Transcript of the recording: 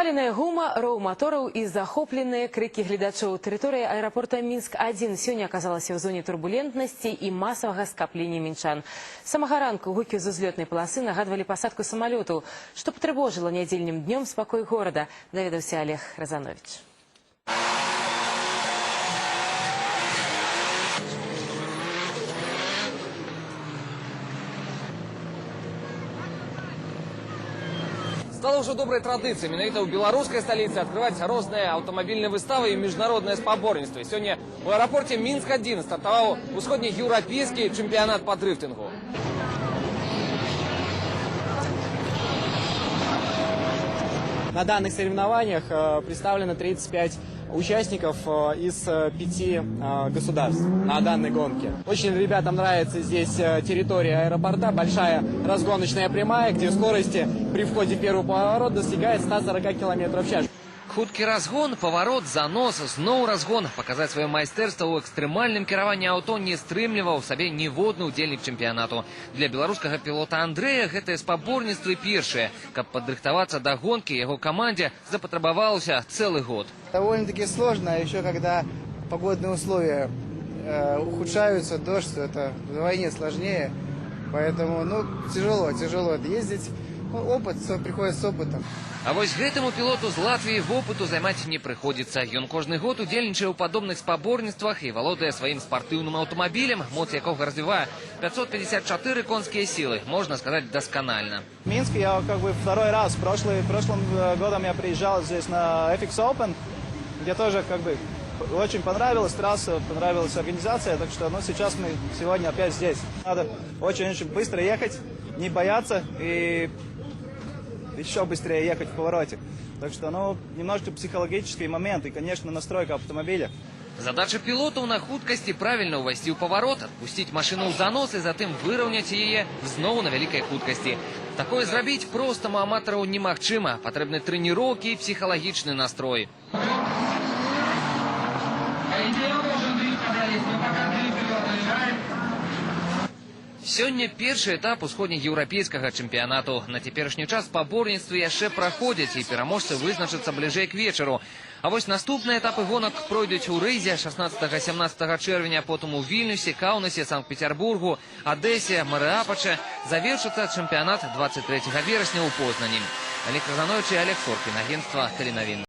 Паленая гума, роў матораў і захопленыя крыкі гледачоў. Тэрыторыя аэрапорта Мінск-1 сёння аказалася ў зоне турбулентнасці і масавага скаплення мінчан. З самага ранку гукі з узлётнай паласы нагадвалі пасадку самалёту, што патрывожыла нядзельным днём спакой горада, даведаўся Олег Разанович. Стала уже доброй традицией менавіта ў беларускай сталіцы открывать розныя аўтамабільныя выставы і міжнароднае спаборніцтва. Сёння у аэрапорте Мінск-1 стартаваў усходнееўрапейскі чэмпіянат по дрыфтингу. На данных соревнованиях представлено 35 участников из 5 государств на данной гонке. Очень ребятам нравится здесь территория аэропорта, большая разгоночная прямая, где скорости при входе в первый поворот достигает 140 км в час. Хуткі разгон, поворот, занос, зноў разгон. Показать свое майстэрства ў экстрэмальным кіраванні аўто не стрымліваў сабе ніводны удзельнік чэмпіянату. Для беларускага пілота Андрэя гэтае спаборніцтвы першае. Каб падрыхтавацца да гонкі, яго камандзе запатрабавалася цэлы год. Довольно-таки сложно, еще когда погодные условия ухудшаются, дождь, это вдвойне сложнее. Поэтому, тяжело ездить. Опыт, все приходит с опытом. А вось гэтаму пілоту з Латвіі вопыту займаць не прыходзіцца. Ён кожны год удзельнічае ў падобных спаборніцтвах і валодае сваім спартыўным аўтамабілем, моц якога развівае 554 конскія сілы, можно сказать, досконально. В Минске я второй раз. Прошлым годом я приезжал здесь на FX Open, где тоже очень понравилась трасса, понравилась организация, так что сейчас мы сегодня опять здесь. Надо очень-очень быстро ехать, не бояться и еще быстрее ехать в повороте. Так что, немножко психологический момент и, конечно, настройка автомобиля. Задача пілотаў на хуткасці правільна ўвайсці ў паварот, адпусціць машыну ў занос і затым выраўняць яе зноў на вялікай хуткасці. Такое зрабіць простаму аматару немагчыма, патрэбны трэніроўкі і псіхалагічны настрой. Сёння першы этап усходнееўрапейскага чэмпіянату. На цяперашні час спаборніцтвы яшчэ праходзяць і пераможцы вызначацца бліжэй к вечару. А вось наступныя этапы гонак пройдуць у Рызе 16-17 чэрвеня, потым у Вільнюсе, Каўнасе, Санкт-Петербургу, Адэсе, Марыапачы. Завершыцца чэмпіянат 23 верасня ў Познані. Олег Разанович і Олег Соркін, агентство «Теленовин».